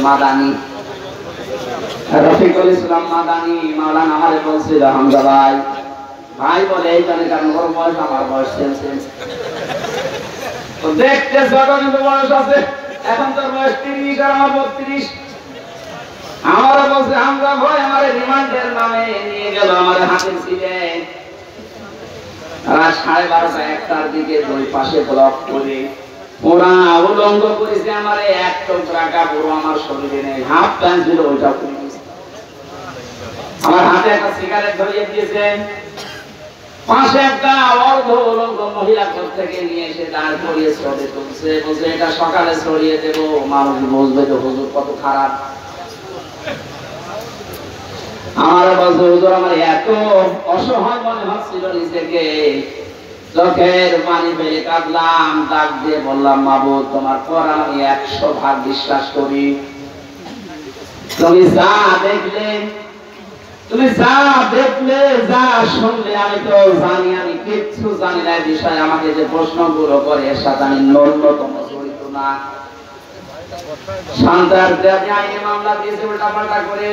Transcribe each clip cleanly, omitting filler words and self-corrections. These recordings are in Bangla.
মাদানি রফিকুল ইসলাম মাদানি মাওলানা আমারে বলছিল হামজা ভাই ভাই বলে এই জানে কারণ ওর বয়স আমার বয়স সেম তো দেখতে ছোট কিন্তু বয়স আছে এখন তোর বয়স 30 আর আমার 32 আমারও বলছে হামজা ভাই আমারে রিমান্ডের নামে নিয়ে গেল আমারে হাতের ছিলেন রাত 12:30 একটার দিকে দুই পাশে ব্লক করে ওরা উলঙ্গ করেছে আমারে এক টুকরা কাপড় আমার শরীরে নেই হাফ প্যান্ট ছিল ওইটা খুলে দিয়েছে আমার হাতে একটা সিগারেট ধরিয়ে দিয়েছেন পাশে একটা অর্ধ উলঙ্গ মহিলা ঘর থেকে নিয়ে এসে দাঁড় করিয়ে ছড়ে তুলছে বলছে এটা সকালে ছড়িয়ে দেবো মানুষ বুঝবে তো হুজুর কত খারাপ আমার বলছে হুজুর আমার এত অসহায় মনে হচ্ছিল নিজেকে চোখের পানি ফেলে কাঁদলাম ডাক দিয়ে বললাম মাবুদ তোমার কোরআন আমি 100 ভাগ বিশ্বাস করি তুমি যা দেখলে যা শুনলে আমি তো জানি আমি কিচ্ছু জানি না এই বিষয়ে আমাকে যে প্রশ্নগুলো করে এর সাথে আমি ন্যূনতম জড়িত না সন্তান আইনে মামলা দিয়েছে উল্টাপাল্টা করে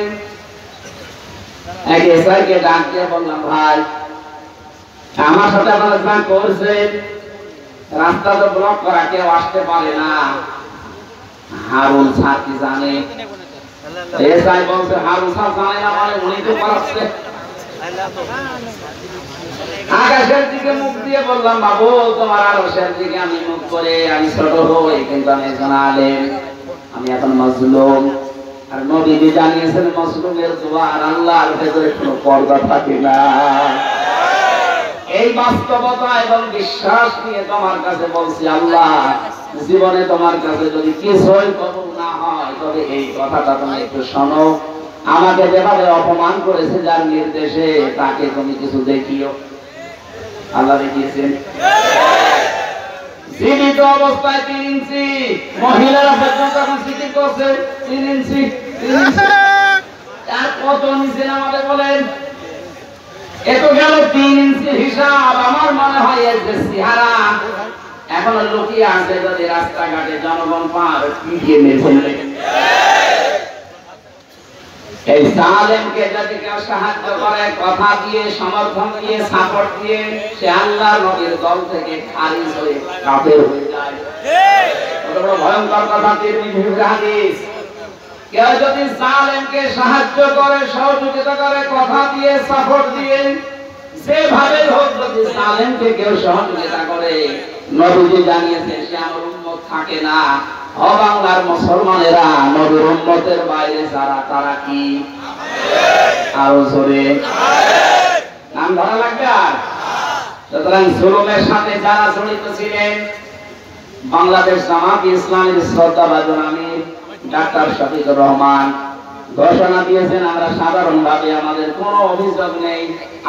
এক এসআইকে ডাক দিয়ে বললাম ভাই আমার সাথে আপনারা যা করছেন রাস্তা তো ব্লক করা কেউ আসতে পারে না হারুন স্যার কি জানে এসআই বলছে হারুন স্যার জানে না মানে উনি তো করাচ্ছে আকাশের দিকে মুখ দিয়ে বললাম বাবু তোমার আরশের দিকে আমি মুখ করে আমি ছোট হই কিন্তু আমি একজন আলেম আমি এখন মাজলুম আর নবীজি জানিয়েছেন মাজলুমের দোয়া আর আল্লাহর ভেতরে কোনো পর্দা থাকে না এই বাস্তবতা এবং বিশ্বাস নিয়ে তোমার কাছে বলছি আল্লাহ জীবনে তোমার কাছে যদি কিছুই কবুল না হয় তবে এই কথাটা তুমি একটু শোনো আমাকে যেভাবে অপমান করেছে যার নির্দেশে তাকে তুমি কিছু দেখিও আল্লাহ দেখিয়েছেন জীবিত অবস্থায় 3 ইঞ্চি মহিলারা পর্যন্ত এখন সিটি করছে 3 ইঞ্চি আর কত নিচে আমাদের বলেন এত গেল 3 ইঞ্চি হিসাব আমার মনে হয় এর যে চেহারা এখন লুকিয়ে আছে যদি রাস্তাঘাটে জনগণ পার পিটিয়ে মেরে ফেলবে এই জালেমকে যদি কেউ সাহায্য করে কথা দিয়ে সমর্থন দিয়ে সাপোর্ট দিয়ে সে আল্লাহর নবীর দল থেকে খারিজ হয়ে কাফের হয়ে যায় কত বড় ভয়ঙ্কর কথা তিরমিজির হাদিস কেউ যদি জালেমকে সাহায্য করে সহযোগিতা করে কথা দিয়ে সাপোর্ট দিয়ে যেভাবে হোক যদি জালেমকে কেউ সহযোগিতা করে নবীজি জানিয়েছে সে আমার উম্মত থাকে না ও বাংলার মুসলমানেরা নবীর উম্মতের বাইরে যারা তারা কি আরো জোরে নাম ধরা লাগবে আর সুতরাং জুলুমের সাথে যারা জড়িত ছিলেন বাংলাদেশ জামাত ইসলামের শ্রদ্ধাভাজন আমির ডাক্তার শফিকুর রহমান ঘোষণা দিয়েছেন আমরা সাধারণভাবে আমাদের কোনো অভিযোগ নেই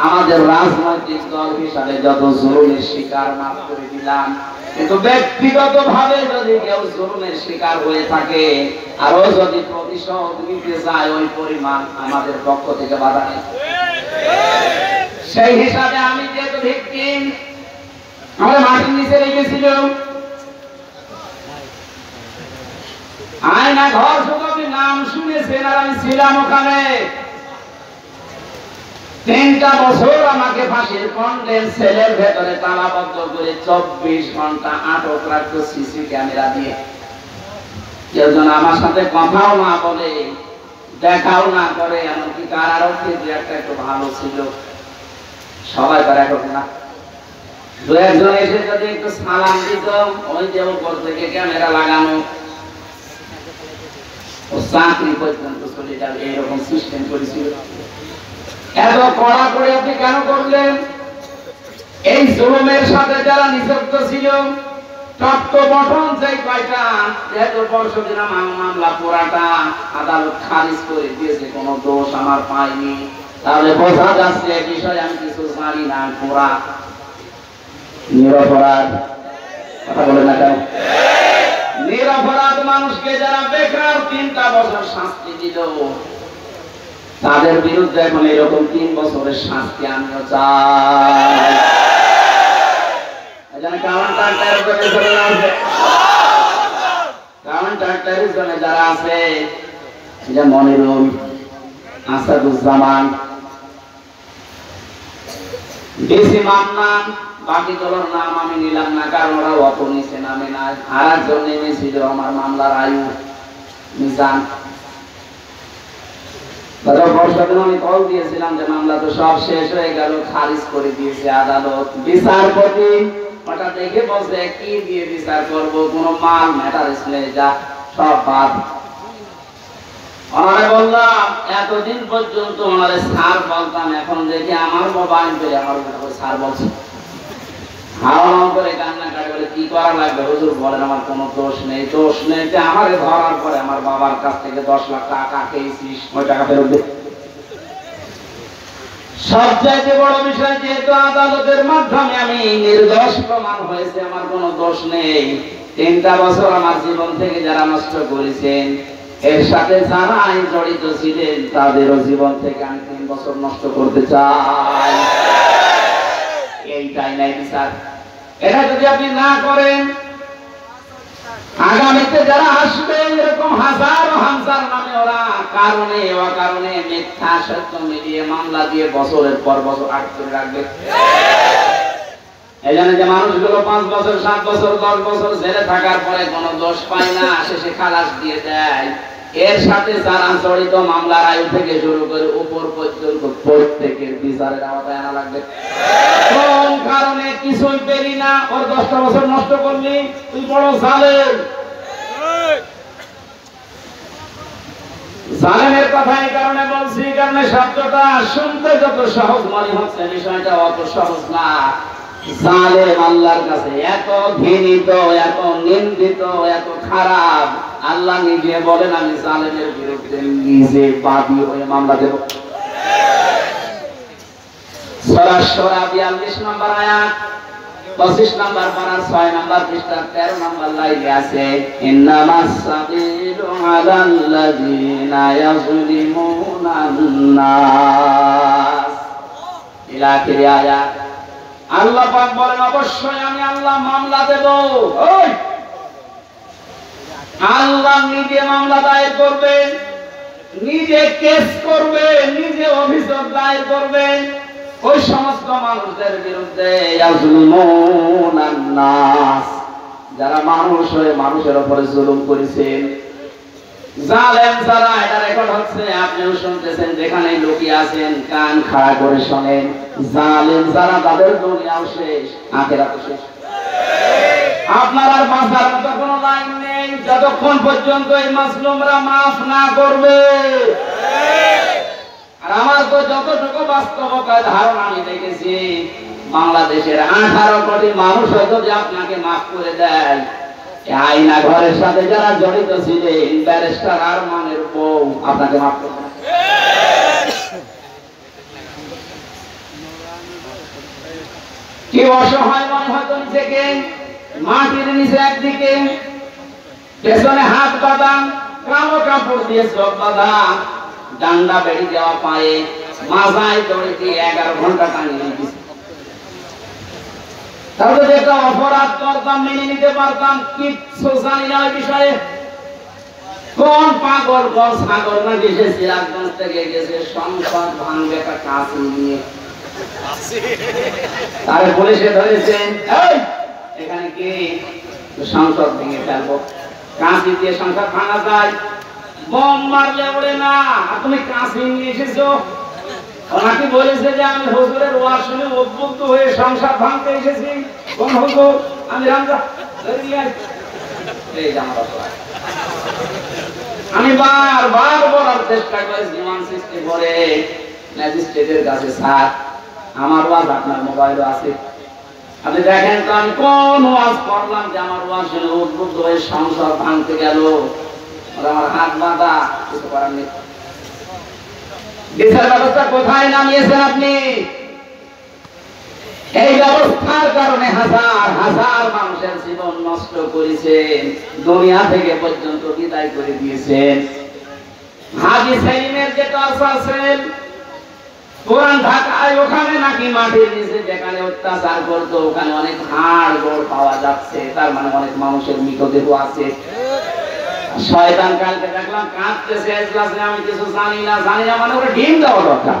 আমাদের রাজনৈতিক দল হিসাবে যত জুলুমের শিকার মাফ করে দিলাম কিন্তু ব্যক্তিগতভাবে যদি কেউ জুলুমের শিকার হয়ে থাকে আরো যদি প্রতিশোধ নিতে চায় ওই পরিমাণ আমাদের পক্ষ থেকে বাধা নেই সেই হিসাবে আমি যেহেতু ভিকটিম আমরা মাটির নিচে রেখেছিল আয়না ঘর শুধু নাম শুনেছেন আর আমি ছিলাম ওখানে 3টা বছর আমাকে ফাঁসির কন্ডেম সেলের ভেতরে তালাবদ্ধ করে 24 ঘন্টা আটক রাখতো সিসি ক্যামেরা দিয়ে কেউ যেন আমার সাথে কথাও না বলে দেখাও না করে এমনকি কারারক্ষী যে একটা একটু ভালো ছিল সবাই তার এখন না দু একজন এসে যদি একটু সালাম দিত ওই যে উপর থেকে ক্যামেরা লাগানো ও চাকরি পর্যন্ত চলে যাবে এইরকম সিস্টেম করেছিল এত কড়া করে আপনি কেন করলেন এই জুলুমের সাথে যারা নিযুক্ত ছিল টপ বটন যে কয়টা যেহেতু পরশুদিন মামলা পুরাটা আদালত খারিজ করে দিয়েছে কোনো দোষ আমার পাইনি তাহলে বোঝা যাচ্ছে এই বিষয়ে আমি কিছু জানি না পুরা নিরপরাধ কথা বলে না কেন নিরপরাধ মানুষকে যারা বেকার 3টা বছর শাস্তি দিল তাদের বিরুদ্ধে এখন এরকম 3 বছরের শাস্তি আমিও চাই কারণটা কন্ট্রাক্টরের জন্য যারা আছে, যে মনিরুল, আসাদুজ্জামান, ডিসি মান্নান, বাকি তোর নাম আমি নিলাম না, কারণ ওরা অত নিচে নামে না। আর একজন নেমেছিল আমার মামলার আয়ু মিজান। আমি কল দিয়েছিলাম যে মামলা তো সব শেষ হয়ে গেল, খারিজ করে দিয়েছে আদালত। বিচারপতি ওটা দেখে বলছে কি দিয়ে বিচার করবো, কোন মাল ম্যাটারেস নেই, যা সব বাদ। ওনারে বললাম এতদিন পর্যন্ত ওনারে স্যার বলতাম, এখন দেখি আমার মোবাইল পেয়ে আমার স্যার বলছে। হাওয়া করে কান্না কাটে, বলে কি করা লাগবে হুজুর বলেন, আমার কোনো দোষ নেই। দোষ নেই যে আমারে ধরার পরে আমার বাবার কাছ থেকে 10 লাখ টাকা খেয়েছিস, ওই টাকা ফেরত দে। সবচাইতে বড় বিষয়, যেহেতু আদালতের মাধ্যমে আমি নির্দোষ প্রমাণ হয়েছে, আমার কোনো দোষ নেই। 3টা বছর আমার জীবন থেকে যারা নষ্ট করেছেন, এর সাথে যারা জড়িত ছিলেন, তাদেরও জীবন থেকে আমি 3 বছর নষ্ট করতে চাই। এইটাই নাই বিচার। এটা যদি আপনি না করেন, আগামীতে যারা আসবে এরকম হাজার হাজার নামে ওরা কারণে অকারণে মিথ্যা সত্য মিলিয়ে মামলা দিয়ে বছরের পর বছর আটকে রাখবে। এই জন্য যে মানুষগুলো 5 বছর 7 বছর 10 বছর জেলে থাকার পরে কোনো দোষ পায় না, শেষে খালাস দিয়ে দেয়, এর সাথে যারা জড়িত মামলার আয়ু থেকে শুরু করে উপর পর্যন্ত প্রত্যেকের বিচারের আওতায় আনা লাগবে। কোন কারণে কিছুই পেরি না, ওর 10টা বছর নষ্ট করলি, তুই বড় জালেম। জালেমের কথা এই কারণে বলছি, কারণ শব্দটা শুনতে যত সহজ মনে হচ্ছে, বিষয়টা অত সহজ না। জালেম আল্লাহর কাছে এত ঘৃণিত, এত নিন্দিত, এত খারাপ, আল্লাহ নিজে বলেন আমি জালেমের বিরুদ্ধে নিজে বাদী হয়ে মামলা দেব। সূরা শুরা 42 নম্বর আয়াত, 25 নম্বর পারা 6 নম্বর পৃষ্ঠা 13 নম্বর লাইনে আছে, ইন্নামাস সাবিলু আলাল্লাযিনা ইয়াযলিমুনান নাস, ইলা আখির আয়াত। আল্লাহ পাক বলেন অবশ্যই আমি আল্লাহ মামলা দেব। ওই আল্লাহ নিজে মামলা দায়ের করবেন, নিজে কেস করবেন, নিজে অভিযোগ দায়ের করবেন ওই সমস্ত মানুষদের বিরুদ্ধে ইয়াজলুমুনান নাস, যারা মানুষ হয়ে মানুষের উপরে জুলুম করেছেন। জালেম যারা, এটা রেকর্ড হচ্ছে, আপনিও শুনতেছেন, যেখানে লোকই আছেন কান খাড়া করে শোনেন। জালেম যারা, তাদের দুনিয়াও শেষ, আখিরাতও শেষ। আপনার আর বাঁচার মতো কোনো লাইন নেই যতক্ষণ পর্যন্ত এই মাজলুমরা মাফ না করবে। আর আমার তো যতটুকু বাস্তবতায় ধারণা আমি দেখেছি, বাংলাদেশের 18 কোটি মানুষ যদি আপনাকে মাফ করে দেয়, আইনা ঘরের সাথে যারা জড়িত ছিলেন, ব্যারিস্টার আরমানের বউ আপনাকে মাফ করবে না। কি অসহায় মনে হতো নিজেকে, মাটির নিচে একদিকে, পেছনে হাত বাঁধা, কালো কাপড় দিয়ে চোখ বাঁধা, ডান্ডা বেড়ি দেওয়া পায়ে, মাথায় দড়ি দিয়ে 11 ঘন্টা টানিয়ে দিচ্ছে। তাহলে যেটা অপরাধ করতাম মেনে নিতে পারতাম, কিচ্ছু জানি না ওই বিষয়ে। কোন পাগল কোন ছাগল না গেছে, সিরাজগঞ্জ থেকে গেছে সংসদ ভাঙবে একটা কাঁচি নিয়ে, তারে পুলিশে ধরেছেন, এখানে কি সংসদ ভেঙে ফেলবো, কাঁচি দিয়ে সংসদ ভাঙা যায়, বোম মারলে ওড়ে না। আর তুমি কাঁচি নিয়ে এসেছো, ওনাকে বলেছে যে আমি হুজুরের ওয়াজ শুনে উদ্বুদ্ধ হয়ে সংসার ভাঙতে এসেছি। কোন হুজুর? আমি রামজা। আমি বারবার বলার চেষ্টা করেছি, ইমাম সৃষ্টি করে ম্যাজিস্ট্রেটের কাছে, স্যার আমার ওয়াজ আপনার মোবাইলে আছে, আপনি দেখেন তো আমি কোন ওয়াজ করলাম যে আমার ওয়াজ শুনে উদ্বুদ্ধ হয়ে সংসার ভাঙতে গেল। আমার হাত বাঁধা, কিছু করার নেই। বিচার ব্যবস্থা কোথায় নামিয়েছেন আপনি? এই ব্যবস্থার কারণে হাজার হাজার মানুষের জীবন নষ্ট করেছেন, দুনিয়া থেকে পর্যন্ত বিদায় করে দিয়েছেন। হাজী সেলিমের যে টর্চার সেল পুরান ঢাকায়, ওখানে নাকি মাটির নিচে যেখানে অত্যাচার করতো, ওখানে অনেক হাড় গোড় পাওয়া যাচ্ছে, তার মানে অনেক মানুষের মৃতদেহ আছে। শয়তান কালকে দেখলাম কাঁদতেছে, এজলাসে আমি কিছু জানি না মানে ওরা ডিম দেওয়া দরকার।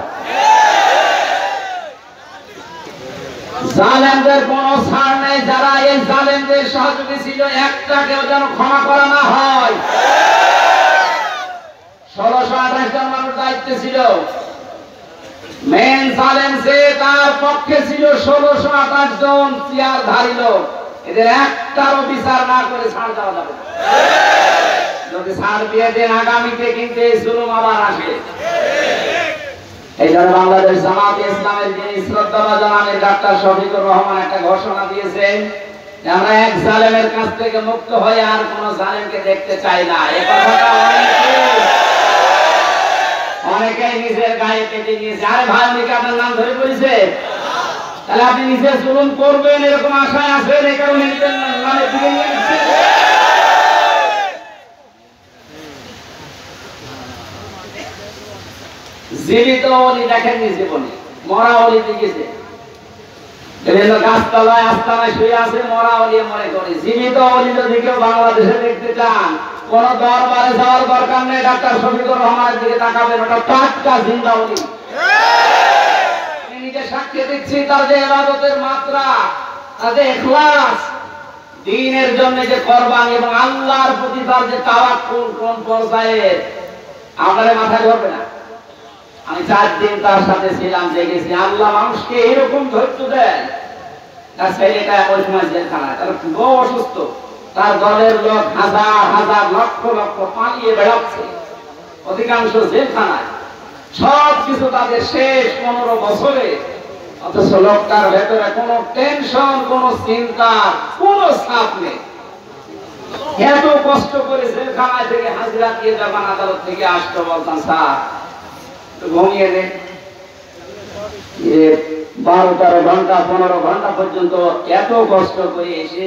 জালেমদের কোনো ছাড় নেই, যারা এই জালেমদের সহযোগী ছিল একটাকেও যেন ক্ষমা করা না হয়। 1628 জন মানুষ দায়িত্বে ছিল, মেন জালেম যে তার পক্ষে ছিল 1628 জন চেয়ারধারী লোক, এদের একটারও বিচার না করে ছাড় দেওয়া যাবে না। যদি ছাড় দিয়ে দেন আগামীতে কিন্তু এই জুলুম আবার আসবে। এই জন্য বাংলাদেশ জামাতে ইসলামের যিনি শ্রদ্ধাভাজন আমির ডাক্তার শফিকুর রহমান একটা ঘোষণা দিয়েছেন যে আমরা এক জালেমের কাছ থেকে মুক্ত হয়ে আর কোন জালেমকে দেখতে চাই না। এই কথাটা অনেকেই নিজের গায়ে পেতে নিয়েছে। আরে ভাই, অনেকে আপনার নাম ধরে বলেছে, তাহলে আপনি নিজে জুলুম করবেন এরকম আশায় আছেন, এই কারণে নিজের নামের দিকে নিয়ে নিচ্ছেন। জীবিত অলি দেখেননি জীবনে, মরা অলি দেখেছে। বিভিন্ন গাছতলায় আস্তানায় শুয়ে আছে মরা অলি মনে করে। জীবিত অলি যদি কেউ বাংলাদেশে দেখতে চান, কোন দরবারে যাওয়ার দরকার নেই, ডাক্তার শফিকুর রহমানের দিকে তাকাবেন, ওটা টাটকা জিন্দা অলি। আমি নিজে সাক্ষী দিচ্ছি, তার যে ইবাদতের মাত্রা, তার যে ইখলাস, দ্বীনের জন্য যে কুরবানি এবং আল্লাহর প্রতি তার যে তাওয়াক্কুল কোন পর্যায়ে আমাদের মাথায় ধরবে না। আমি 4 দিন তার সাথে ছিলাম, দেখেছি আল্লাহ মানুষকে এরকম ধৈর্য দেন। তার ছেলেটা ওই সময় জেলখানায়, তার বউ অসুস্থ, তার দলের লোক হাজার হাজার লক্ষ লক্ষ পালিয়ে বেড়াচ্ছে, অধিকাংশ জেলখানায়। সব কিছু তাদের শেষ 15 বছরে, অথচ লোকটার ভেতরে কোনো টেনশন, কোনো চিন্তা, কোনো চাপ নেই। এত কষ্ট করে জেলখানায় থেকে হাজিরা দিয়ে যখন আদালত থেকে আসতো, বলতাম স্যার ঘুমিয়ে নেই। 12-13 ঘন্টা 15 ঘন্টা পর্যন্ত এত কষ্ট করে এসে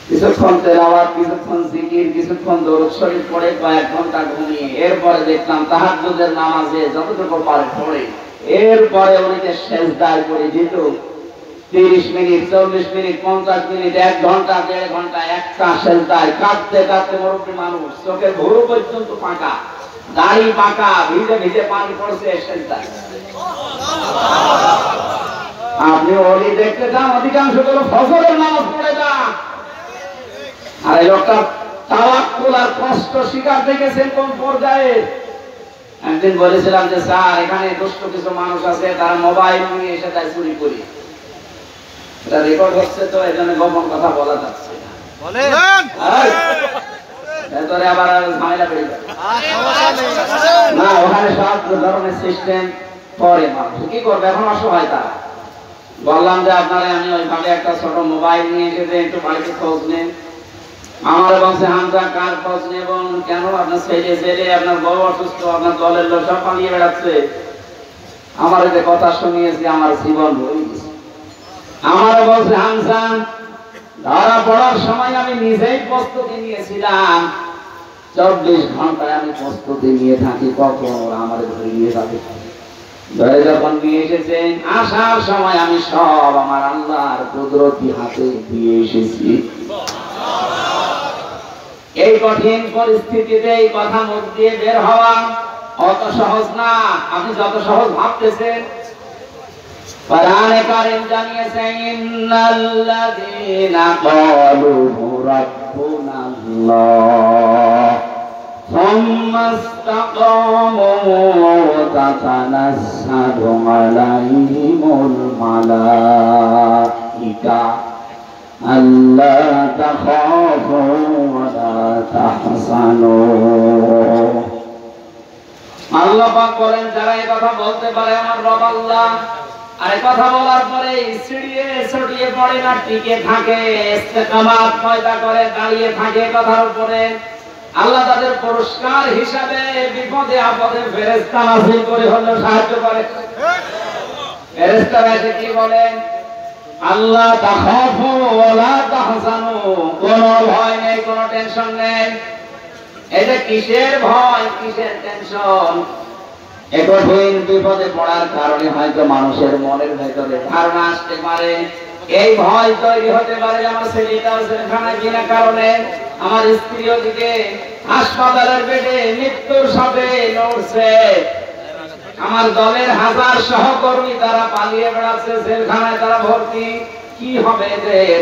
কিছুক্ষণ তেলাওয়াত, কিছুক্ষণ জিকির, কিছুক্ষণ দরুদ শরীফ পড়ে কয়েক ঘন্টা ঘুমিয়ে এরপরে দেখলাম তাহাজ্জুদের নামাজে যতটুকু পারে পড়ে, এরপরে উনিকে সেজদায় পড়ে যেত 30 মিনিট, 40 মিনিট, 50 মিনিট, 1 ঘন্টা, 1.5 ঘন্টা একটা সেজদায় কাঁদতে কাঁদতে মুরব্বী মানুষ, চোখের ভুরু পর্যন্ত পাকা, দাড়ি পাকা, ভিজে ভিজে পানি পড়ছে সেজদায়। আপনি ওলি দেখতে চান, অধিকাংশ গুলো ফজরের নামাজ পড়ে যান। আর এই লোকটা তাওয়াক্কুল আর কষ্ট স্বীকার দেখেছেন কোন পর্যায়ে। একদিন বলেছিলাম যে স্যার, এখানে দুষ্ট কিছু মানুষ আছে, তারা মোবাইল নিয়ে এসে তাই চুরি করি। এটা রেকর্ড হচ্ছে, তো এই জন্য গোপন কথা বলা যাচ্ছে ভেতরে আবার ঝামেলা বেড়ে যাবে না। ওখানে সব ধরনের সিস্টেম করে, মানুষ কি করবে এখন, অসহায় তারা। বললাম যে আপনারা আমি ওইভাবে একটা ছোট মোবাইল নিয়ে এসে একটু বাড়িতে খোঁজ নেন। আমার বলছে হামজা কার খোঁজ নেব কেন, আপনার ছেলে, আপনার বউ অসুস্থ, আপনার দলের লোক সব পালিয়ে বেড়াচ্ছে। আমার যে কথা শুনিয়েছি আমার জীবন ভরে গেছে। আমার বলছে হামজা, ধরা পড়ার সময় আমি নিজেই প্রস্তুতি নিয়েছিলাম, 24 ঘন্টায় আমি প্রস্তুতি নিয়ে থাকি কখন আমার ধরে নিয়ে যাবে। ধরে যখন নিয়ে এসেছেন, আসার সময় আমি সব আমার আল্লাহর কুদরতি হাতে দিয়ে এসেছি। এই কঠিন পরিস্থিতিতে এই কথা মুখ দিয়ে বের হওয়া অত সহজ না, আপনি যত সহজ ভাবতেছেন। কোরআনে কারীম জানিয়েছে, ইন্নাল্লাযীনা ক্বালু রাব্বুনাল্লাহ সুম্মা ইসতাকামু তাতানাজ্জালু আলাইহিমুল মালাঈকা আল্লা তাখাফু ওয়া লা তাহজানু। আল্লাহ পাক বলেন, যারা এই কথা বলতে পারে আমার রব আল্লাহ, আর কথা বলার পরে ছড়িয়ে পড়ে না, টিকে থাকে, ইস্তেকামাত পয়দা করে দাঁড়িয়ে থাকে কথার উপরে, আল্লাহ তাদের পুরস্কার হিসাবে বিপদে আপদে ফেরেশতা নাযিল করে হলেও সাহায্য করে। ফেরেশতারা এসে কি বলেন, আল্লাহ তাখাফু ওয়া লা তাহজানু, কোনো ভয় নেই, কোনো টেনশন নেই। এটা কিসের ভয়, কিসের টেনশন? এই কঠিন বিপদে পড়ার কারণে হয়তো মানুষের মনের ভেতরে ধারণা আসতে পারে, এই ভয় তৈরি হতে পারে আমার ছেলেটা জেলখানায় বিনা কারণে, আমার স্ত্রী ওদিকে হাসপাতালের বেডে মৃত্যুর সাথে লড়ছে, আমার দলের হাজার সহকর্মী তারা পালিয়ে বেড়াচ্ছে, জেলখানায় তারা ভর্তি। কি হবে এদের?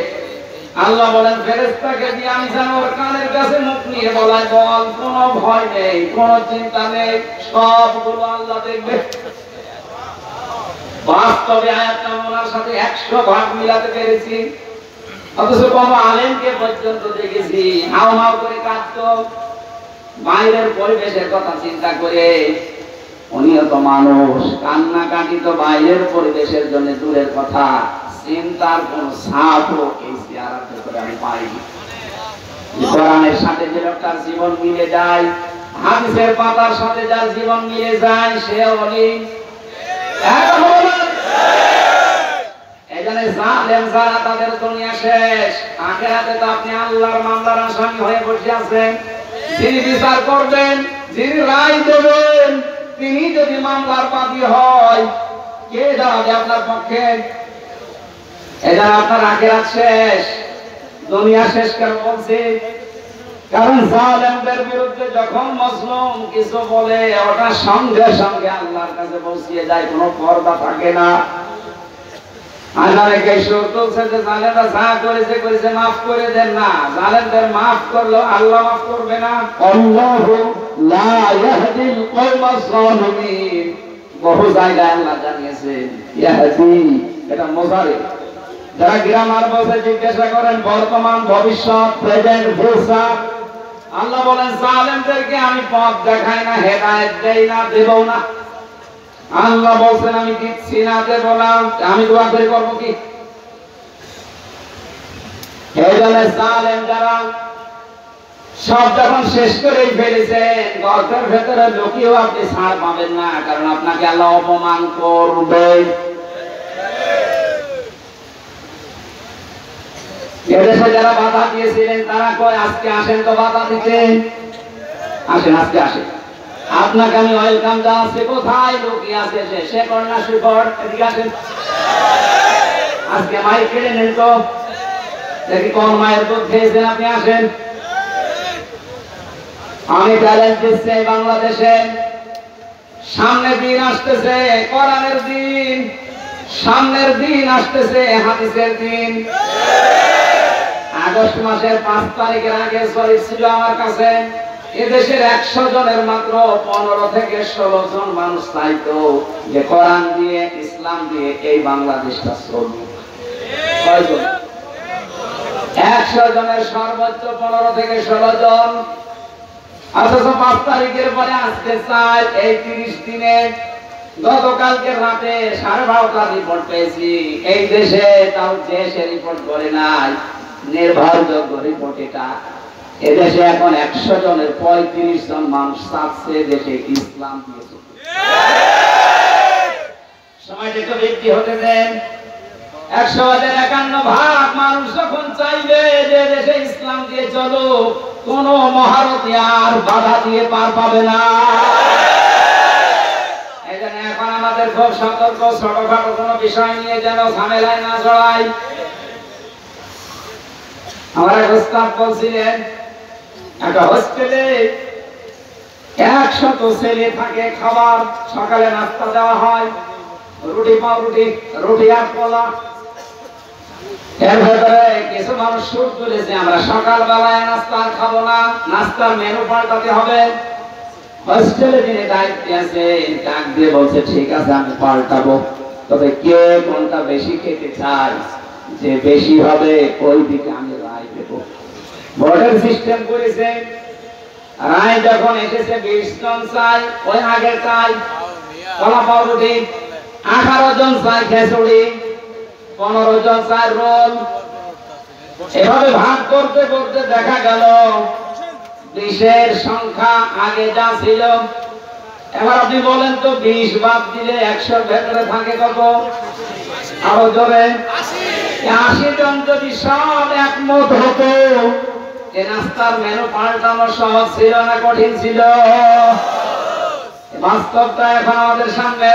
আল্লাহ বলেন ফেরেশতাকে দিয়ে আমি যেন ওর কানের কাছে মুখ নিয়ে বলাই, বল কোনো ভয় নেই, কোনো চিন্তা নেই, সবগুলো আল্লাহ দেখবে। বাস্তবে আয়াতটা ওনার সাথে 100 ভাগ মিলাতে পেরেছি। অথচ কোনো আলেমকে পর্যন্ত দেখেছি হাও হাও করে কাঁদতো বাইরের পরিবেশের কথা চিন্তা করে। উনিও তো মানুষ, কান্নাকাটি তো বাইরের পরিবেশের জন্য দূরের কথা, চিন্তার কোন ছাপও এই চেহারার ভেতরে আমি পাইনি। কোরআনের সাথে যে লোকটার জীবন মিলে যায়, হাদিসের পাতার সাথে যার জীবন মিলে যায়, সে ওলি। এখানে জালেম যারা তাদের দুনিয়া শেষ, আখিরাতে তো আপনি আল্লাহর মামলার আসামি হয়ে বসে আছেন। যিনি বিচার করবেন, যিনি রায় দেবেন, তিনি যদি মামলার বাদী হয়, কে দাঁড়াবে আপনার পক্ষে? এটা আপনার আখিরাত শেষ, দুনিয়া শেষ। কেন বলছি? কারণ জালেমদের বিরুদ্ধে যখন মজলুম কিছু বলে, ওটা সঙ্গে সঙ্গে আল্লাহর কাছে পৌঁছিয়ে যায়, কোনো পর্দা থাকে না। আল্লাহকে শুরুতে যে জালেমরা যা করেছে করেছে, মাফ করে দেন না। জালেমদের মাফ করলো আল্লাহ মাফ করবে না। আল্লাহু লা ইয়াহদিল কওমাস যালিমিন, বহু জায়গায় আল্লাহ জানিয়েছেন ইয়াহদি, এটা মুজারি। যারা গ্রামার বসে জিজ্ঞাসা করেন বর্তমান, ভবিষ্যৎ, প্রেজেন্ট, ফিউচার, আল্লাহ বলেন জালেমদেরকে আমি পথ দেখাই না, হেদায়েত দেই না, দেব না। আল্লাহ বলছেন আমি দিচ্ছি না, দেব না, আমি দোয়া করে করবো কি? এই জন্য জালেম যারা সব যখন শেষ করে ফেলেছেন, গর্তের ভেতরে লুকিয়েও আপনি ছাড় পাবেন না, কারণ আপনাকে আল্লাহ অপমান করবে। এদেশে যারা বাধা দিয়েছিলেন তারা কয় আজকে আসেন তো বাধা দিতে, আসেন আজকে আসেন, আপনাকে আমি ওয়েলকাম জানাচ্ছি। কোথায় লুকিয়ে আছে সে কন্যা শিখর, এদিকে আসেন। আজকে মাইক কেড়ে নেন তো, দেখি কোন মায়ের দুধ খেয়েছেন, আপনি আসেন। আমি চ্যালেঞ্জ দিচ্ছি বাংলাদেশে সামনে দিন আসতেছে, কোরআনের দিন, সামনের দিন আসতেছে, হাদিসের দিন। আগস্ট মাসের 5 তারিখের আগে শরীফ ছিল আমার কাছে, এদেশের 100 জনের মাত্র 15 থেকে 16 জন মানুষ চাইতো যে কোরআন দিয়ে, ইসলাম দিয়ে এই বাংলাদেশটা চলবে। কয়জন? 100 জনের সর্বোচ্চ 15 থেকে 16 জন। অথচ 5 তারিখের পরে আজকে চাই এই 30 দিনে, গতকালকে রাতে 12:30 রিপোর্ট পেয়েছি এই দেশে, তাও দেশে রিপোর্ট করে নাই, নির্ভরযোগ্য রিপোর্ট এটা। এদেশে এখন 100 জনের 35 জন মানুষ চাচ্ছে দেশে ইসলাম দিয়ে চলবে। সময়টা একটু বৃদ্ধি হতে দেন। 151 মানুষ যখন চাইবে যে দেশে ইসলাম দিয়ে চলো, কোন মহারথী আর বাধা দিয়ে পার পাবে না। এজন্য এখন আমাদের খুব সতর্ক, ছোটখাটো কোনো বিষয় নিয়ে যেন ঝামেলায় না জড়াই। আমার এক ওস্তাদ বলছিলেন, একটা হোস্টেলে 100 ছেলে থাকে, খাবার সকালে নাস্তা দেওয়া হয়, রুটি পাউরুটি, রুটি আর কলা। এর ভেতরে কিছু মানুষ সুর তুলেছে, আমরা সকালবেলায় নাস্তা খাবো না, নাস্তার মেনু পাল্টাতে হবে। হোস্টেলে যিনি দায়িত্বে আছে ডাক দিয়ে বলছে ঠিক আছে আমি পাল্টাবো, তবে কে কোনটা বেশি খেতে চায়, যে বেশি হবে ওই দিকে আমি রায় দেবো। বোর্ডের সিস্টেম করেছে, রায় যখন এসেছে 20 জন চাই, ওই আগে চাই কলা পাউরুটি, 18 জন চাই খিচুড়ি, 15 জন চাই রোল। এভাবে ভাগ করতে করতে দেখা গেল 20-এর সংখ্যা আগে যা ছিল। এবার আপনি বলেন তো 20 বাদ দিলে 100 ভেতরে থাকে কত? আরো জোরে 80 জন যদি সব একমত হতো, এই নাস্তার মেনু পাল্টানো সহজ ছিল না কঠিন ছিল? বাস্তবটা এখন আমাদের সামনে।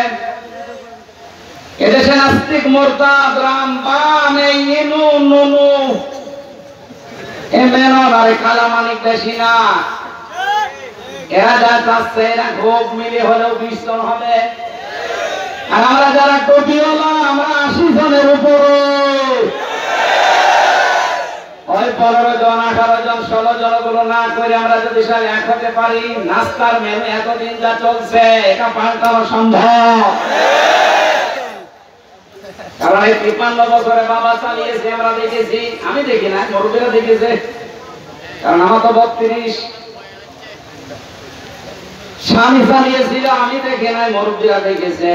এদেশে নাস্তিক, মুরতাদ, রাম, বাম, এই ইনু নুনু এ মেনন আর কালামানিক বেশি না, এরা যা চাচ্ছে এরা খুব মিলে হলেও 20 জন হবে, আর আমরা যারা টুপিওয়ালা আমরা 80 জনের উপরে, ওই 15 জন 18 জন 16 জন গুলো না করে আমরা যদি সব এক হতে পারি, নাস্তার মেনু এতদিন যা চলছে এটা পাল্টানো সম্ভব। কারণ এই 53 বছরে বাবা চালিয়েছে, আমরা দেখেছি, আমি দেখি না, মুরব্বীরা দেখেছে, কারণ আমার তো 32, স্বামী চালিয়েছিল, আমি দেখি নাই, মুরব্বীরা দেখেছে,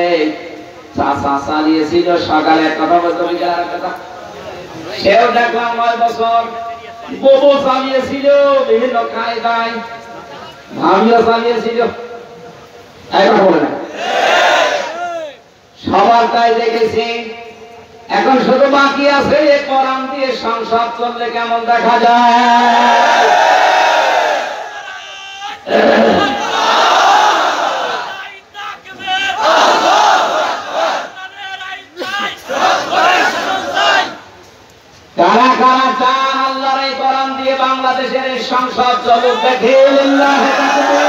চাচা চালিয়েছিল, সকালে এক কথা বলতে বিকেলে আর কথা, সেও দেখলাম 9 বছর, বউ চালিয়েছিল বিভিন্ন কায়দায়, ভাবিও চালিয়েছিল, এখন বলে না, সবারটাই দেখেছি। এখন শুধু বাকি আছে এই কোরআন দিয়ে সংসদ চললে কেমন দেখা যায়। কারা কারা চান আল্লাহর এই কোরআন দিয়ে বাংলাদেশের এই সংসদ চলুক, দেখে লিল্লাহি তাকবীর।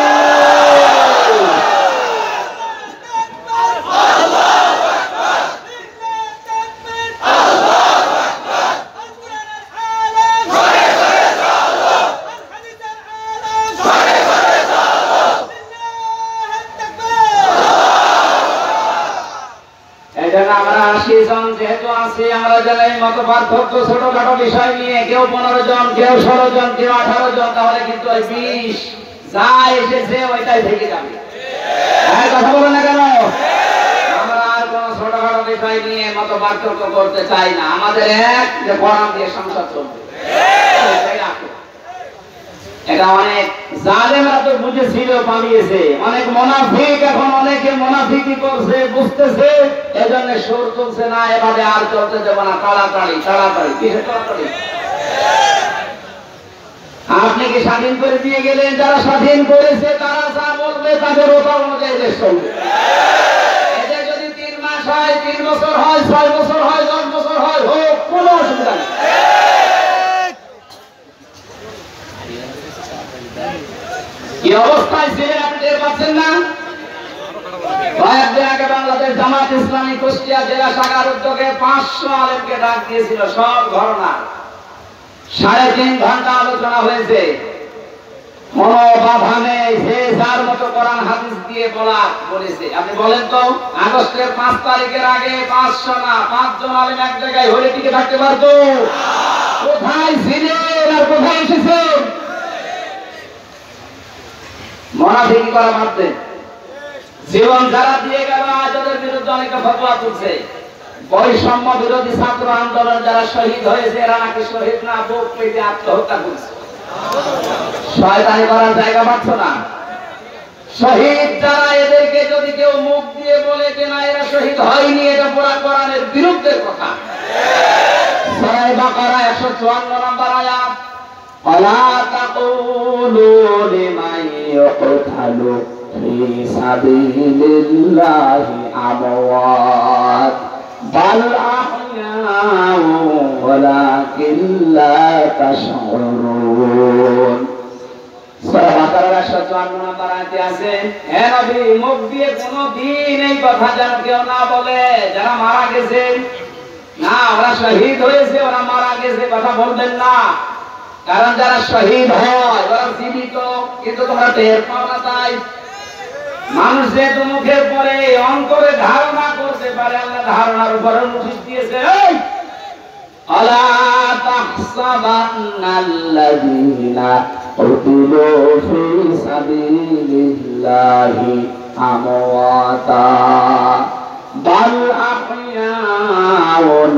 আমরা 80 জন যেহেতু আছি, আমরা যারা এই মত পার্থক্য ছোটখাটো বিষয় নিয়ে কেউ 15 জন, কেউ 16 জন, কেউ 18 জন, তাহলে কিন্তু ওই 20 যা এসেছে ওইটাই থেকে যাবে। কথা বলে না কেন? আমরা আর কোন ছোটখাটো বিষয় নিয়ে মত পার্থক্য করতে চাই না, আমাদের এক যে কোরআন দিয়ে সংসদ চলবে। এটা অনেক জালেমরা তো বুঝেছিল, পালিয়েছে, অনেক মুনাফিক এখন অনেকে মুনাফিকি করছে, বুঝতেছে, এজন্য সুর চলছে না, এভাবে আর চলতে দেব না, তাড়াতাড়ি তাড়াতাড়ি। কিসের তাড়াতাড়ি? আপনি কি স্বাধীন করে দিয়ে গেলেন? যারা স্বাধীন করেছে তারা যা বলবে তাদের ওটা অনুযায়ী দেশ চলবে। এটা যদি 3 মাস হয়, 3 বছর হয়, 6 বছর হয়, 10 বছর হয়, হোক, কোনো অসুবিধা নেই। কি অবস্থায় ছিলেন আপনি টের পাচ্ছেন না? কয়েকদিন আগে বাংলাদেশ জামাত ইসলামী কুষ্টিয়া জেলা শাখার উদ্যোগে 500 আলেমকে ডাক দিয়েছিল, সব ঘটনা 3.5 ঘন্টা আলোচনা হয়েছে, কোন বাধা নেই, যে যার মতো কোরআন হাদিস দিয়ে বলেছে। আপনি বলেন তো, আগস্টের 5 তারিখের আগে 500 না 5 জন আলেম এক জায়গায় হলে টিকে থাকতে পারতো? কোথায় ছিলেন আর কোথায় এসেছেন? মুনাফিকি করা বাদ দেন। জীবন যারা দিয়ে গেল আজ ওদের বিরুদ্ধে অনেকে ফতোয়া তুলছে। বৈষম্য বিরোধী ছাত্র আন্দোলন যারা শহীদ হয়েছে এরা নাকি শহীদ না, বুক পেতে আত্মহত্যা করছে। শয়তানি করার জায়গা পাচ্ছ না। শহীদ যারা, এদেরকে যদি কেউ মুখ দিয়ে বলে যে না এরা শহীদ হয়নি, এটা পুরা কোরআনের বিরুদ্ধের কথা। সূরা বাকারা 154 নম্বর আয়াত, ওয়ালা তাকুলু লিমান ইউকতালু ফি সাবিলিল্লাহি আমওয়াত বাল আহয়াউ ওয়ালাকিন লা তাশউরুন। সূরা বাকারার 154 নম্বর আয়াতে আছে, হে নবী, মুখ দিয়ে কোনদিন এই কথা যেন কেউ না বলে যারা মারা গেছে, না ওরা শহীদ হয়েছে, ওরা মারা গেছে, কথা বলবেন না। কারণ যারা শহীদ হয় ওরা জীবিত, কিন্তু তোমরা টের পাও না। তাই মানুষ যেহেতু মুখের পরে অন্তরে ধারণা করতে পারে, আল্লাহ ধারণার উপরে নোটিশ দিয়েছে, আলা তাহসাবান্নাল্লাযীনা কুতিলু ফি সাবিলিল্লাহি আমওয়াতা বাল আহয়াউন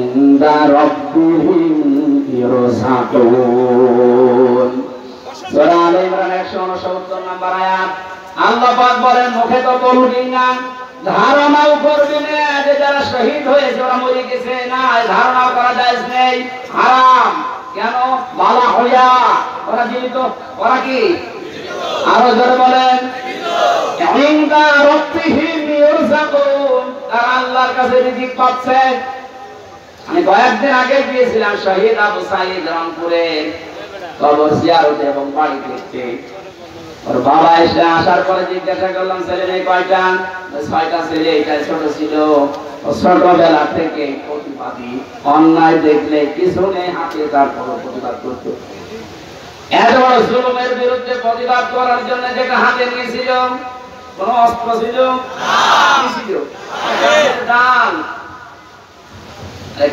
ইনদা রাব্বিহিম ইরসাকুন। সূরা আলে ইমরান 169 নম্বর আয়াত। আল্লাহ পাক বলেন, মুখে তো বলবি না, ধারণাও করবি না যে যারা শহীদ হয়েছে ওরা মরে গেছে, না ধারণা করা জায়েজ নেই, হারাম। কেন? বালা হইয়া ওরা জীবিত, ওরা কি? আরো জোরে বলেন, ইনদা রাব্বিহিম ইরসাকুন, তারা আল্লাহর কাছে রিজিক পাচ্ছে। আমি কয়েকদিন আগে গিয়েছিলাম শহীদ আবু সাইদ রংপুরে কবর জিয়ারতে এবং বাড়ি দেখতে। ওর বাবা এসে আসার পরে জিজ্ঞাসা করলাম ছেলে মেয়ে কয়টা? 6টা ছেলে, এটা ছোট ছিল। ছোটবেলা থেকে প্রতিবাদী, অন্যায় দেখলে কিছু নেই হাতে, তারপর প্রতিবাদ করত। এত বড় জুলুমের বিরুদ্ধে প্রতিবাদ করার জন্য যেটা হাতে নিয়েছিল, কোন অস্ত্র ছিল ডাল।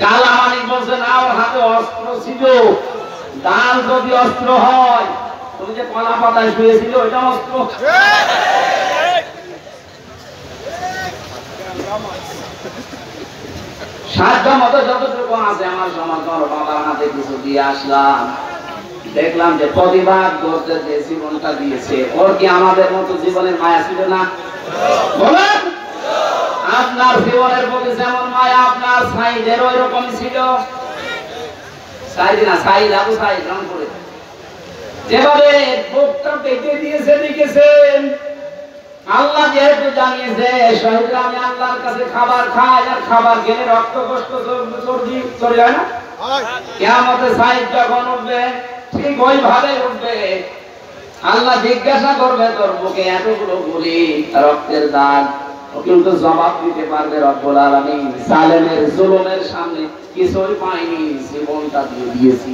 কালা মানিক বলছে না, ওর হাতে অস্ত্র ছিল। ডাল যদি অস্ত্র হয়, তুমি যে কলা পাতায় শুয়েছিল ওইটা অস্ত্র। সাধ্য মতো যতটুকু আছে আমার সমাজ, বাবার হাতে কিছু দিয়ে আসলাম। দেখলাম যে প্রতিবাদ করতে যে জীবনটা দিয়েছে, ওর কি আমাদের মতো জীবনের মায়া ছিল না? বলেন, আপনার জীবনের প্রতি যেমন মায়া আপনার সাইদের ওই রকম ছিল। সাইদ না, সাইদ আবু সাইদ রংপুরে যেভাবে বুকটা পেতে দিয়েছে, লিখেছেন আল্লাহ যেহেতু জানিয়েছে শহীদরা আমি আল্লাহর কাছে খাবার খাই, আর খাবার খেলে রক্ত কষ্ট চলে যায় না। কিয়ামতে সাইদ যখন উঠবে ঠিক ওইভাবে উঠবে। আল্লাহ জিজ্ঞাসা করবে তোর বুকে এতগুলো গুলি, রক্তের দাগ, ও কিন্তু জবাব দিতে পারবে রব্বুল আলামিন জালেমের জুলুমের সামনে কিছুই পাইনি, জীবনটা দিয়ে দিয়েছি।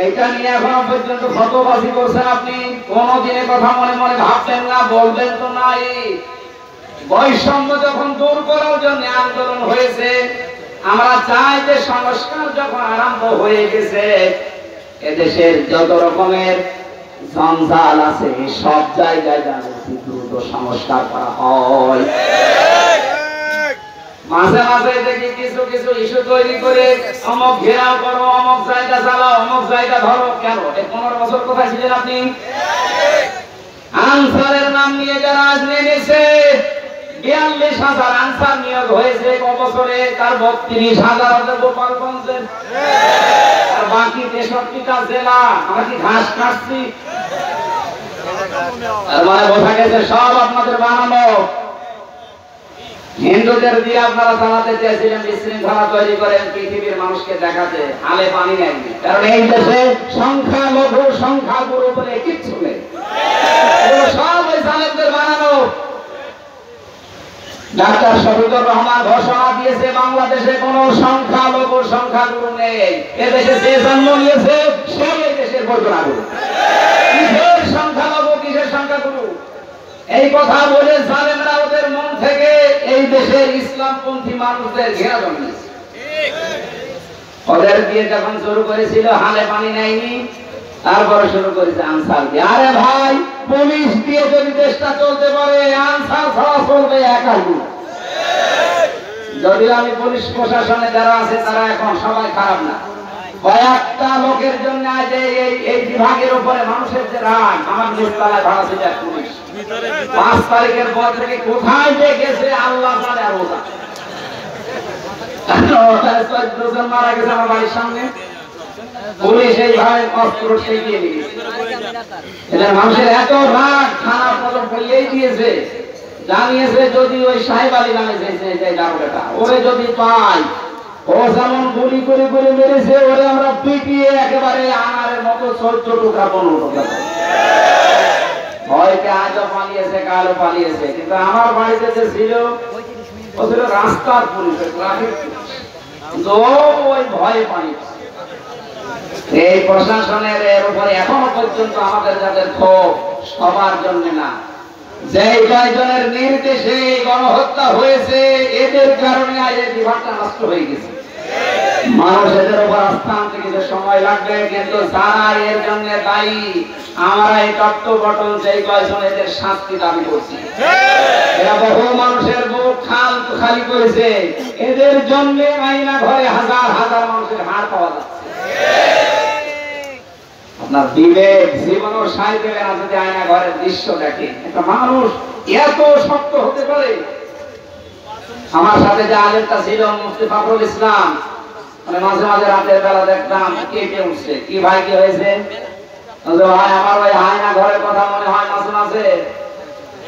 এইটা নিয়ে এখনো পর্যন্ত ফতোয়াবাজি করছেন আপনি। কোনদিনের কথা মনে মনে ভাববেন না, বলবেন তো নাই। বৈষম্য যখন দূর করার জন্য আন্দোলন হয়েছে, আমরা চাই যে সংস্কার যখন আরম্ভ হয়ে গেছে, এদেশের যত রকমের জঞ্জাল আছে সব জায়গায় যেন দ্রুত সংস্কার করা হয়। মাঝে মাঝে দেখি কিছু কিছু ইস্যু তৈরি করে অমুক ঘেরাও করো, অমুক জায়গা চালাও, অমুক জায়গা ধরো। কেন? 15 বছর কোথায় ছিলেন আপনি? আনসারের নাম নিয়ে যারা আজ নেমেছে, 42,000 আনসার নিয়োগ হয়েছে বছরে, তার 32,000 গোপালগঞ্জের, আর বাকি 63টা জেলা। আমরা কি ঘাস কাটছি? তার মানে বোঝা গেছে সব আপনাদের বানানো। হিন্দুদের দিয়ে আপনারা চালাতে চেয়েছিলেন বিশৃঙ্খলা তৈরি করেন, পৃথিবীর মানুষকে দেখাতে আলে পানি নেই। কারণ এই দেশে সংখ্যালঘু সংখ্যাগুরু বলে কিচ্ছু নেই, সব ওই জালেমদের বানানো। ডাক্তার শফিকুর রহমান ঘোষণা দিয়েছে বাংলাদেশে কোন সংখ্যালঘু সংখ্যাগুরু নেই। এদেশে যে জন্ম নিয়েছে সেই এই দেশের বর্জনা গুরু। কিসের সংখ্যালঘু, কিসের সংখ্যাগুরু? এই কথা বলে জালেমরা ওদের মন থেকে এই দেশের ইসলামপন্থী মানুষদের ঘেরা জন্মেছে। ওদের দিয়ে যখন শুরু করেছিল হালে পানি নেয়নি, তারপরে শুরু করেছে আনসার দিয়ে। আরে ভাই, পুলিশ দিয়ে যদি দেশটা চলতে পারে, আনসার ছাড়া চলবে একাই। যদিও আমি পুলিশ প্রশাসনে যারা আছে তারা এখন সবাই খারাপ না, কয়েকটা লোকের জন্য আজ এই বিভাগের উপরে মানুষের যে রাগ। আমার নিচতলায় ভাড়া ছিল এক পুলিশ, 5 তারিখের পর থেকে কোথায় যে গেছে আল্লাহ জানে। আর ওটা মারা গেছে আমার বাড়ির সামনে, পুলিশ এইভাবে অস্ত্র ঠেকিয়ে দিয়েছে। এদের মানুষের এত রাগ, থানা পদক ফেলিয়েই দিয়েছে, জানিয়েছে যদি ওই সাহেব আলী নামে দারোগাটা ওরে যদি পাই, ও যেমন গুলি করে করে মেরেছে, ওরে আমরা পিটিয়ে একেবারে আনারের মতো 14 টুকরা 15 টুকরা। ভয়তে আজও পালিয়েছে, কালও পালিয়েছে। কিন্তু আমার বাড়িতে যে ছিল, ও ছিল রাস্তার পুলিশ, ট্রাফিক পুলিশ। ওই ভয়ে পালিয়েছে। এই প্রশাসনের এর উপরে এখনো পর্যন্ত আমাদের যাদের ক্ষোভ সবার জন্য না, যে কয়েকজনের নির্দেশে গণহত্যা হয়েছে, এদের কারণে আজ এই বিভাগটা নষ্ট হয়ে গেছে। মানুষ এদের উপর আস্থা আনতে কিছু সময় লাগবে, কিন্তু যারা এর জন্য দায়ী, আমরা এই তত্ত্ব গঠন যেই কয়েকজন এদের শাস্তি দাবি করছি। এরা বহু মানুষের বুক খালি করেছে, এদের জন্য আয়না ঘরে হাজার হাজার মানুষের হাড় পাওয়া যাচ্ছে। আপনার বিবেক জীবনও সাই দেবে না যদি আয়না ঘরের দৃশ্য দেখে। একটা মানুষ এত শক্ত হতে পারে? আমার সাথে যে আলেমটা ছিল মুফতি ফখরুল ইসলাম, মানে মাঝে মাঝে রাতের বেলা দেখতাম কেঁপে উঠছে। কি ভাই, কি হয়েছে? ভাই আমার ওই আয়না ঘরের কথা মনে হয় মাঝে মাঝে।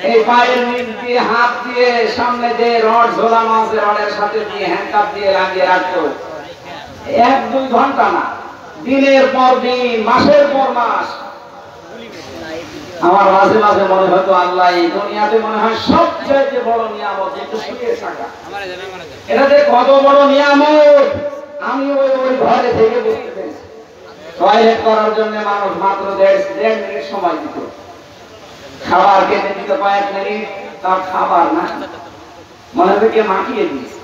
এই পায়ের দিয়ে হাত দিয়ে সামনে যে রড ঝোলানো আছে রডের সাথে দিয়ে হ্যান্ডকাপ দিয়ে লাগিয়ে রাখতো 1-2 ঘন্টা না, দিনের পর দিন, মাসের পর মাস। আমার মাঝে মাঝে মনে হতো আল্লাহ এই দুনিয়াতে মনে হয় সবচেয়ে বড় নিয়ামত একটু শুয়ে থাকা। এটা যে কত বড় নিয়ামত আমি ওই ঘরে থেকে বুঝতে পেরেছি। টয়লেট করার জন্য মানুষ মাত্র 1.5 মিনিট সময় দিত, খাবার খেতে দিত কয়েক মিনিট, তার খাবার না মনে হতো কে মাখিয়ে দিয়েছে।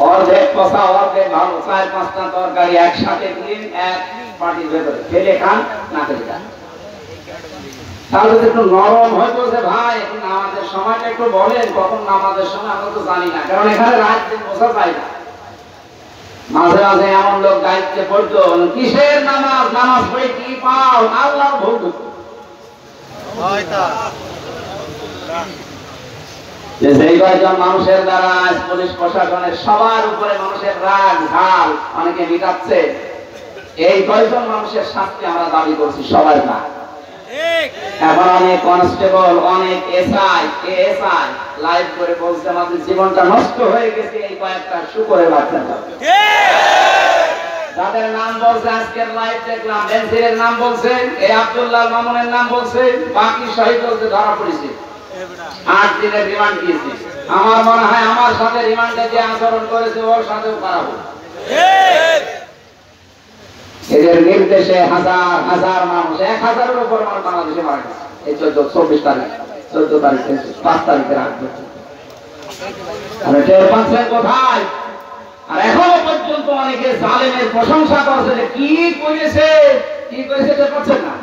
অর্ধেক কষা অর্ধেক ভালো 4-5টা তরকারি একসাথে দিয়ে এক পাটির ভেতরে ফেলে খান, না খেলে খান। তাহলে একটু নরম হয়তো যে ভাই এখন নামাজের সময়টা একটু বলেন, কখন নামাজের সময় আমরা তো জানি না, কারণ এখানে রাত দিন বোঝা যায় না। মাঝে মাঝে এমন লোক দায়িত্বে পড়তো, কিসের নামাজ, নামাজ পড়ে কি পাও, আল্লাহর ভোগ। যেই কয়েকজন মানুষের দ্বারা পুলিশ প্রশাসনের সবার উপরে মানুষের রাগ ঝাল অনেকে মিটাচ্ছে, এই কয়েকজন মানুষের শাস্তি আমরা দাবি করছি, সবাই না। এখন অনেক কনস্টেবল, অনেক এসআই, এএসআই লাইভ করে বলছে আমাদের জীবনটা নষ্ট হয়ে গেছে এই কয়েকটা শুকরের বাচ্চা। যাদের নাম বলছে আজকের লাইভ দেখলাম, বেনজিরের নাম বলছে, এই আব্দুল্লাহ মামুনের নাম বলছে, বাকি শহীদ বলছে ধরা পড়েছে, 8 দিনের রিমান্ড দিয়েছে। আমার মনে হয় আমার সাথে রিমান্ডে যে আচরণ করেছে ওর সাথেও খারাপ। এদের নির্দেশে হাজার হাজার মানুষ, 1000-এর উপর মানুষ বাংলাদেশে মারা গেছে এই 24 তারিখ, 14 তারিখ, 5 তারিখের আগে। টের পাচ্ছেন কোথায়? আর এখনো পর্যন্ত অনেকে জালেমের প্রশংসা করছে যে কি করেছে, কি করেছে টের পাচ্ছেন না।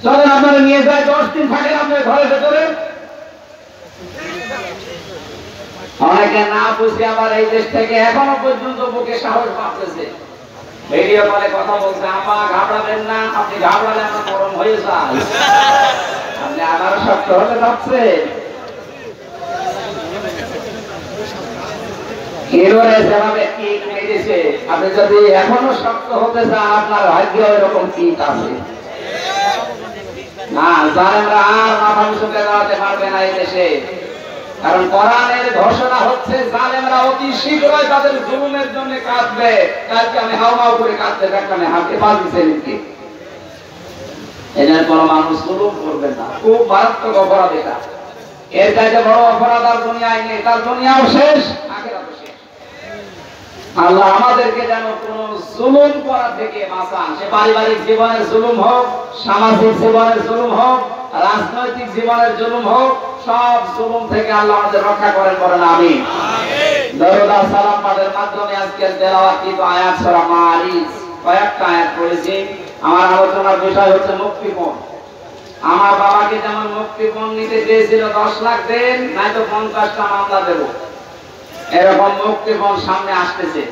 চলেন আপনারা নিয়ে যায়, 10 দিন থাকেন আপনার ঘরের ভেতরে। অনেকে না বুঝে আবার এই দেশ থেকে এখনো পর্যন্ত বুকে সাহস পাচ্ছে, ভিডিও কলে কথা বলছে, আপা ঘাবড়াবেন না, আপনি ঘাবড়ালে আমরা গরম হয়ে যাই, আপনি আবার শক্ত হতে যাচ্ছে। আপনি যদি এখনো শক্ত হতে চান, আপনার ভাগ্য এরকম ঠিক আছে না, জালেমরা আর মাথা মুছতে দাঁড়াতে পারবে না এই দেশে। কারণ কোরআনের ঘোষণা হচ্ছে জালেমরা অতি শীঘ্রই তাদের জুলুমের জন্য কাঁদবে। কালকে আমি হাওমাও করে কাঁদতে দেখলাম, হাতে পা দিচ্ছে নাকি। এদের কোনো মানুষ জুলুম করবে না, খুব মারাত্মক অপরাধ এটা। এর চাইতে বড় অপরাধ আর দুনিয়ায় নেই, তার দুনিয়াও শেষ, আখিরাতও শেষ। আল্লাহ আমাদেরকে যেন কোন জুলুম করা থেকে বাঁচান, সে পারিবারিক জীবনের জুলুম হোক, সামাজিক জীবনের জুলুম হোক, রাজনৈতিক জীবনের জুলুম হোক, সব জুলুম থেকে আল্লাহ আমাদের রক্ষা করেন, বলেন আমিন। দরুদ আর সালাম পাঠের মাধ্যমে আজকের তেলাওয়াতকৃত আয়াত সূরা মারিজ কয়েকটা আয়াত পড়েছি। আমার আলোচনার বিষয় হচ্ছে মুক্তিপণ। আমার বাবাকে যেমন মুক্তিপণ নিতে চেয়েছিল 10 লাখ দেন, নয়তো 50টা মামলা দেব, এরকম মুক্তিপণ সামনে আসতেছে।